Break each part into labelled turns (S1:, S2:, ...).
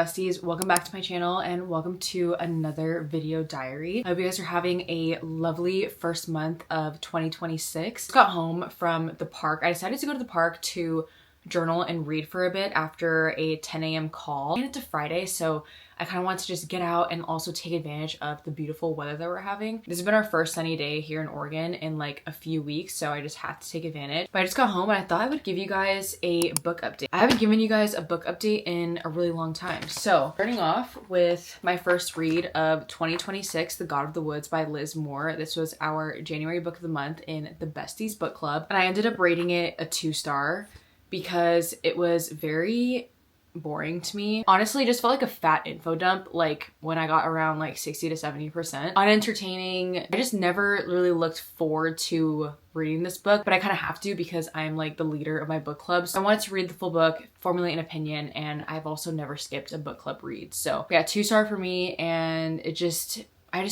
S1: besties, welcome back to my channel and welcome to another video diary. I hope you guys are having a lovely first month of 2026. Just got home from the park. I decided to go to the park to journal and read for a bit after a 10 a.m. call. And it's a Friday, so I kind of want to just get out and also take advantage of the beautiful weather that we're having. This has been our first sunny day here in Oregon in like a few weeks, so I just had to take advantage. But I just got home and I thought I would give you guys a book update. I haven't given you guys a book update in a really long time. So starting off with my first read of 2026, The God of the Woods by Liz Moore. This was our January book of the month in the Besties book club. And I ended up rating it a 2-star because it was very boring to me. Honestly, just felt like a fat info dump, like when I got around like 60 to 70%. Unentertaining. I just never really looked forward to reading this book, but I kind of have to because I'm like the leader of my book club. So I wanted to read the full book, formulate an opinion, and I've also never skipped a book club read. So yeah, 2-star for me, and I just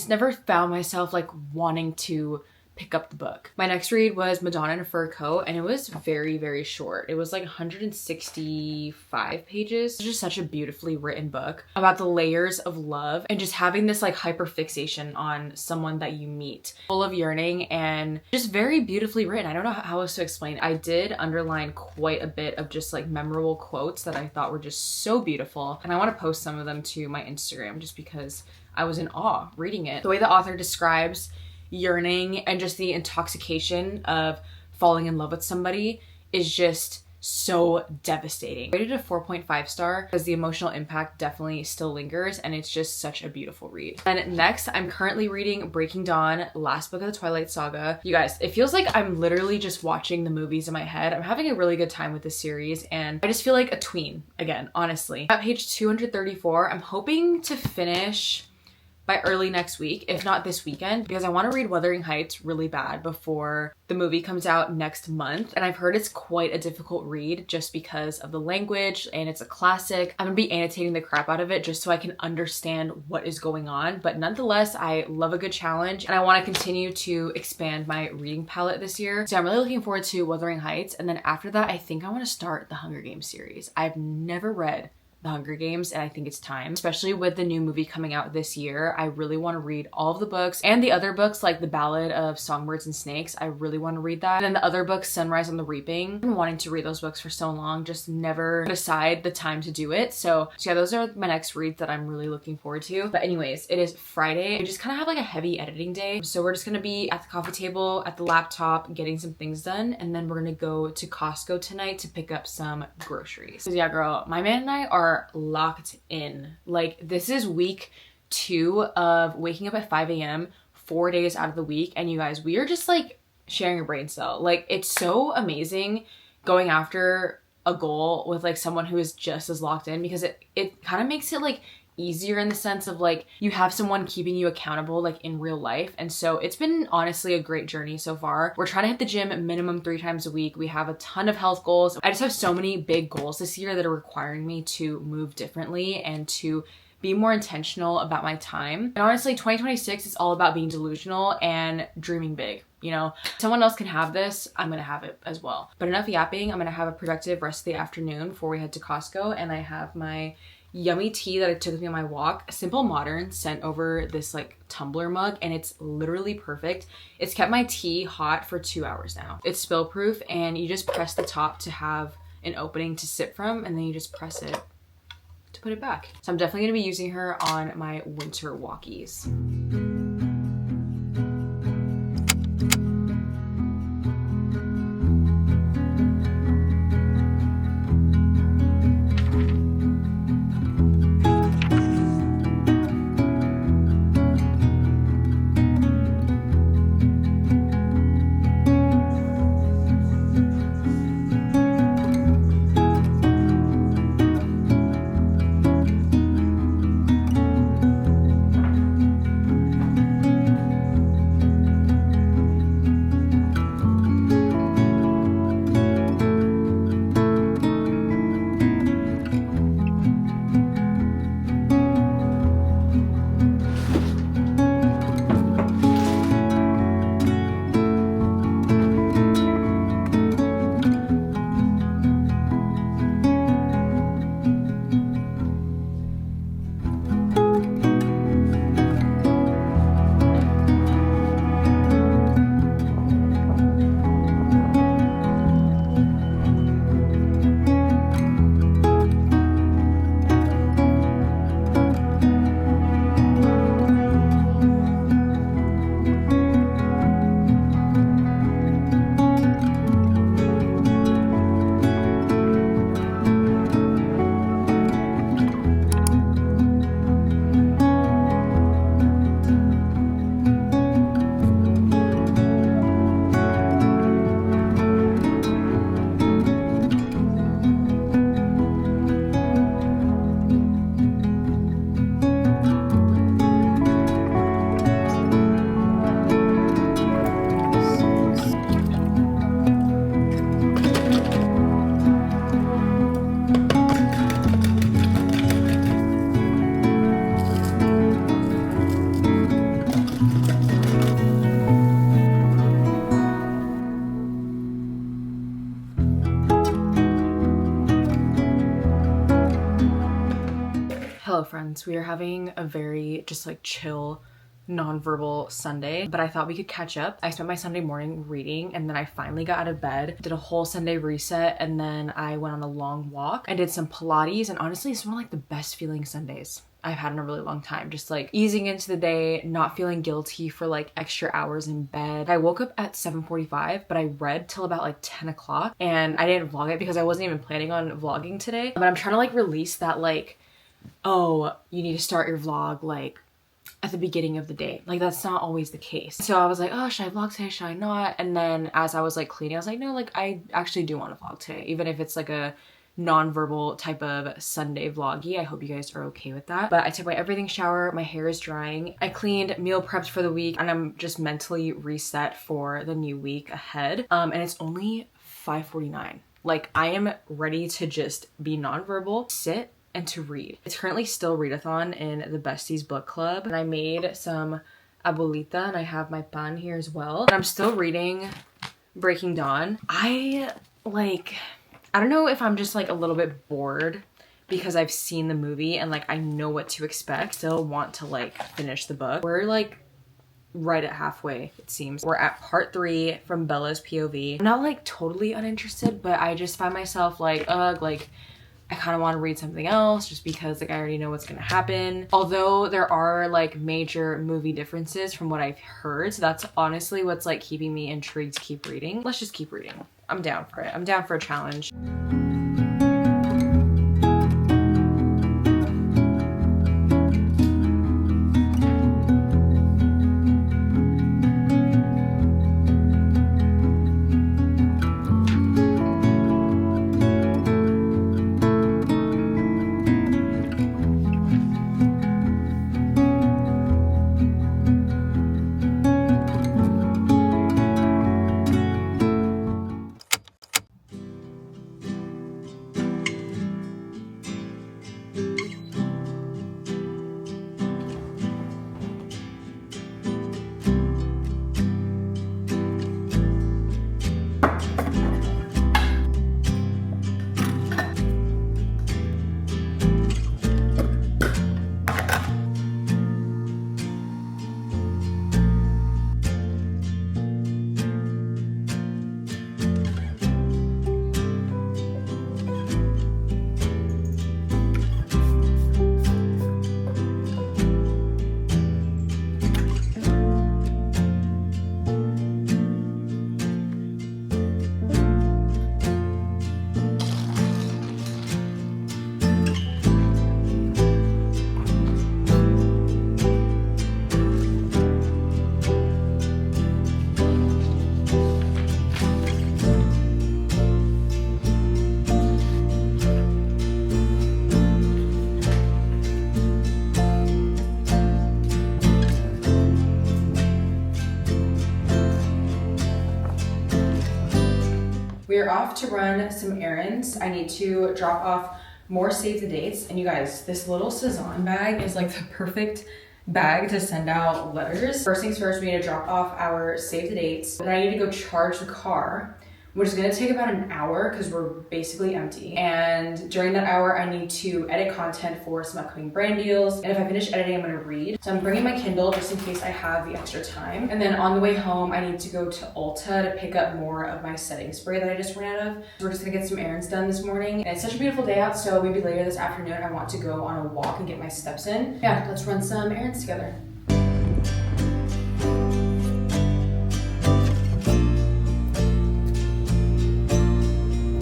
S1: never found myself like wanting to pick up the book. My next read was Madonna in a Fur Coat, and it was very, very short. It was like 165 pages. It's just such a beautifully written book about the layers of love and just having this like hyperfixation on someone that you meet. Full of yearning and just very beautifully written. I don't know how else to explain it. I did underline quite a bit of just like memorable quotes that I thought were just so beautiful, and I want to post some of them to my Instagram just because I was in awe reading it. The way the author describes yearning and just the intoxication of falling in love with somebody is just so devastating. I rated a 4.5 star because the emotional impact definitely still lingers, and it's just such a beautiful read. And next, I'm currently reading Breaking Dawn, last book of the Twilight Saga. You guys, it feels like I'm literally just watching the movies in my head. I'm having a really good time with this series, and I just feel like a tween again, honestly. At page 234, I'm hoping to finish by early next week, if not this weekend, because I want to read Wuthering Heights really bad before the movie comes out next month. And I've heard it's quite a difficult read just because of the language, and it's a classic. I'm gonna be annotating the crap out of it just so I can understand what is going on. But nonetheless, I love a good challenge, and I want to continue to expand my reading palette this year. So I'm really looking forward to Wuthering Heights. And then after that, I think I want to start the Hunger Games series. I've never read The Hunger Games, and I think it's time, especially with the new movie coming out this year. I really want to read all of the books and the other books like The Ballad of Songbirds and Snakes. I really want to read that. And then the other books, Sunrise on the Reaping. I've been wanting to read those books for so long, just never put aside the time to do it. So yeah, those are my next reads that I'm really looking forward to. But anyways, it is Friday. I just kind of have like a heavy editing day. So we're just gonna be at the coffee table, at the laptop, getting some things done. And then we're gonna go to Costco tonight to pick up some groceries. So yeah, girl, my man and I are locked in. Like, this is week 2 of waking up at 5 a.m. 4 days out of the week, and you guys, we are just like sharing a brain cell. Like, it's so amazing going after a goal with like someone who is just as locked in, because it kind of makes it like easier in the sense of like you have someone keeping you accountable like in real life. And so it's been honestly a great journey so far. We're trying to hit the gym minimum 3 times a week. We have a ton of health goals. I just have so many big goals this year that are requiring me to move differently and to be more intentional about my time. And honestly, 2026 is all about being delusional and dreaming big. You know, someone else can have this, I'm gonna have it as well. But enough yapping. I'm gonna have a productive rest of the afternoon before we head to Costco, and I have my yummy tea that I took with me on my walk. Simple Modern sent over this like tumbler mug, and it's literally perfect. It's kept my tea hot for 2 hours now. It's spill proof, and you just press the top to have an opening to sip from, and then you just press it to put it back. So I'm definitely gonna be using her on my winter walkies. errands. We are having a very just like chill non-verbal Sunday, but I thought we could catch up. I spent my Sunday morning reading, and then I finally got out of bed, did a whole Sunday reset, and then I went on a long walk. I did some Pilates, and honestly, it's one of like the best feeling Sundays I've had in a really long time. Just like easing into the day, not feeling guilty for like extra hours in bed. I woke up at 7:45, but I read till about like 10 o'clock, and I didn't vlog it because I wasn't even planning on vlogging today. But I'm trying to like release that like, oh, you need to start your vlog like at the beginning of the day. Like that's not always the case. So I was like, oh, should I vlog today? Should I not? And then as I was like cleaning, I was like, no, like I actually do want to vlog today, even if it's like a non-verbal type of Sunday vloggy. I hope you guys are okay with that. But I took my everything shower, my hair is drying, I cleaned, meal prepped for the week, and I'm just mentally reset for the new week ahead. And it's only 5:49. Like I am ready to just be non-verbal, sit, and to read. It's currently still readathon in the Besties book club, and I made some abuelita, and I have my pan here as well. And I'm still reading Breaking Dawn. I don't know if I'm just like a little bit bored because I've seen the movie and like I know what to expect. Still want to like finish the book. We're like right at halfway, it seems. We're at part 3 from Bella's POV. I'm not like totally uninterested, but I just find myself like, ugh, like I kind of want to read something else just because like I already know what's gonna happen. Although there are like major movie differences from what I've heard, so that's honestly what's like keeping me intrigued to keep reading. Let's just keep reading. I'm down for it. I'm down for a challenge. We're off to run some errands. I need to drop off more save the dates. And you guys, this little Cezanne bag is like the perfect bag to send out letters. First things first, we need to drop off our save the dates. Then I need to go charge the car, which is gonna take about an hour because we're basically empty. And during that hour, I need to edit content for some upcoming brand deals. And if I finish editing, I'm gonna read. So I'm bringing my Kindle just in case I have the extra time. And then on the way home, I need to go to Ulta to pick up more of my setting spray that I just ran out of. So we're just gonna get some errands done this morning. And it's such a beautiful day out, so maybe later this afternoon, I want to go on a walk and get my steps in. Yeah, let's run some errands together.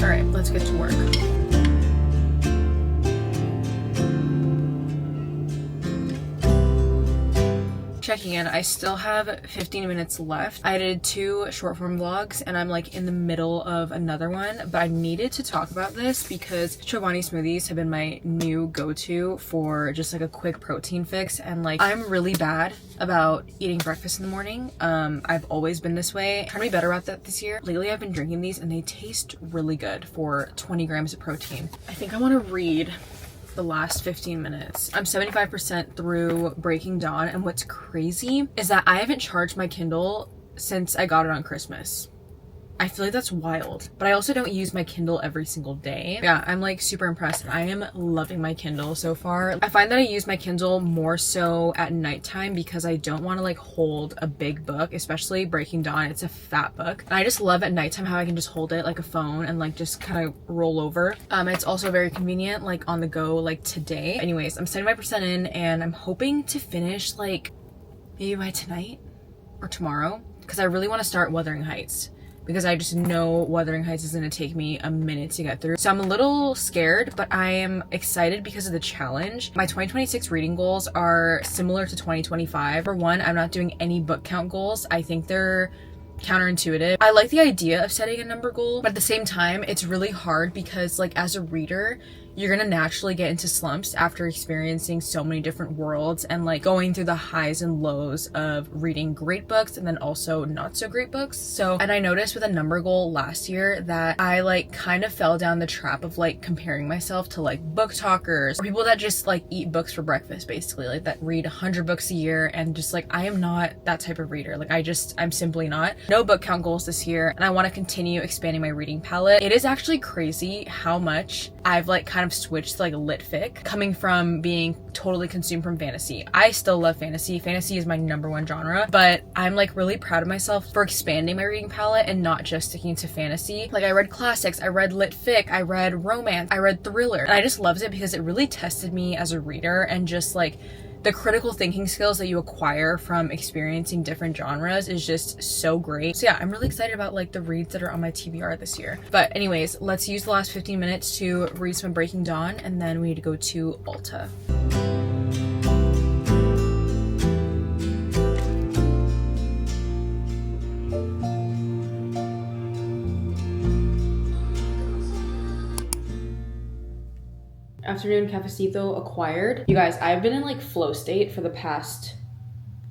S1: All right, let's get to work. Checking in, I still have 15 minutes left. I did 2 short form vlogs and I'm like in the middle of another one, but I needed to talk about this because Chobani smoothies have been my new go-to for just like a quick protein fix. And like, I'm really bad about eating breakfast in the morning. I've always been this way. I'm trying to be better about that this year. Lately, I've been drinking these and they taste really good for 20 grams of protein. I think I want to read the last 15 minutes. I'm 75% through Breaking Dawn, and what's crazy is that I haven't charged my Kindle since I got it on Christmas. I feel like that's wild, but I also don't use my Kindle every single day. Yeah, I'm like super impressed. I am loving my Kindle so far. I find that I use my Kindle more so at nighttime because I don't want to like hold a big book, especially Breaking Dawn. It's a fat book. And I just love at nighttime how I can just hold it like a phone and like just kind of roll over. It's also very convenient like on the go like today. Anyways, I'm 75% in and I'm hoping to finish like maybe by tonight or tomorrow because I really want to start Wuthering Heights, because I just know Wuthering Heights is going to take me a minute to get through. So I'm a little scared, but I am excited because of the challenge. My 2026 reading goals are similar to 2025. For one, I'm not doing any book count goals. I think they're counterintuitive. I like the idea of setting a number goal, but at the same time, it's really hard because like as a reader, you're gonna naturally get into slumps after experiencing so many different worlds and like going through the highs and lows of reading great books and then also not so great books. So, and I noticed with a number goal last year that I like kind of fell down the trap of like comparing myself to like book talkers or people that just like eat books for breakfast, basically, like that read 100 books a year, and just like I am not that type of reader. Like I'm simply not. No book count goals this year, and I want to continue expanding my reading palette. It is actually crazy how much I've like kind of switched to like lit fic, coming from being totally consumed from fantasy. I still love fantasy. Fantasy is my #1 genre, but I'm like really proud of myself for expanding my reading palette and not just sticking to fantasy. Like I read classics, I read lit fic, I read romance, I read thriller, and I just loved it because it really tested me as a reader and just like the critical thinking skills that you acquire from experiencing different genres is just so great. So yeah, I'm really excited about like the reads that are on my TBR this year. But anyways, let's use the last 15 minutes to read some Breaking Dawn, and then we need to go to Ulta. Afternoon cafecito acquired. You guys, I've been in like flow state for the past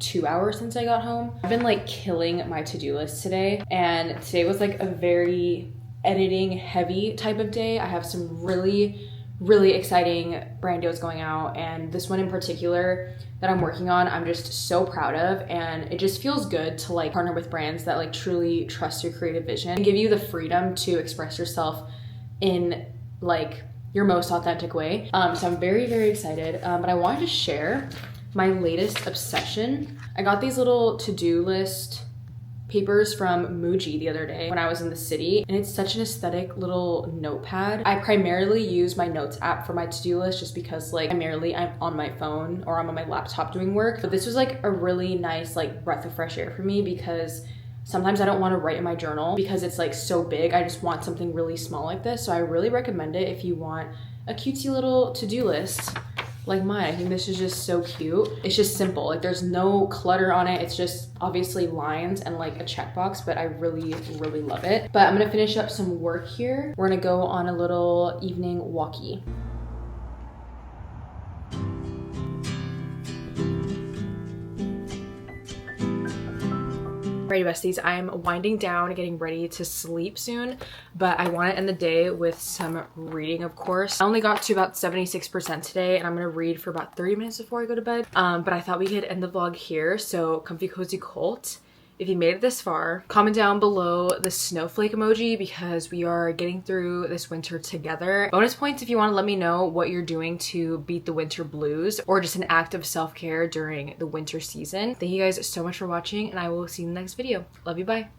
S1: 2 hours since I got home. I've been like killing my to-do list today, and today was like a very editing heavy type of day. I have some really exciting brand deals going out, and this one in particular that I'm working on, I'm just so proud of, and it just feels good to like partner with brands that like truly trust your creative vision and give you the freedom to express yourself in like your most authentic way. So I'm very excited, but I wanted to share my latest obsession. I got these little to-do list papers from Muji the other day when I was in the city, and it's such an aesthetic little notepad. I primarily use my notes app for my to-do list just because like primarily I'm on my phone or I'm on my laptop doing work, but this was like a really nice like breath of fresh air for me because sometimes I don't want to write in my journal because it's like so big. I just want something really small like this. So I really recommend it if you want a cutesy little to-do list like mine. I think this is just so cute. It's just simple. Like there's no clutter on it. It's just obviously lines and like a checkbox, but I really love it. But I'm gonna finish up some work here. We're gonna go on a little evening walkie. Alrighty besties, I'm winding down, getting ready to sleep soon, but I want to end the day with some reading, of course. I only got to about 76% today, and I'm going to read for about 30 minutes before I go to bed, but I thought we could end the vlog here, so comfy cozy cult. If you made it this far, comment down below the snowflake emoji because we are getting through this winter together. Bonus points if you want to let me know what you're doing to beat the winter blues or just an act of self-care during the winter season. Thank you guys so much for watching, and I will see you in the next video. Love you, bye.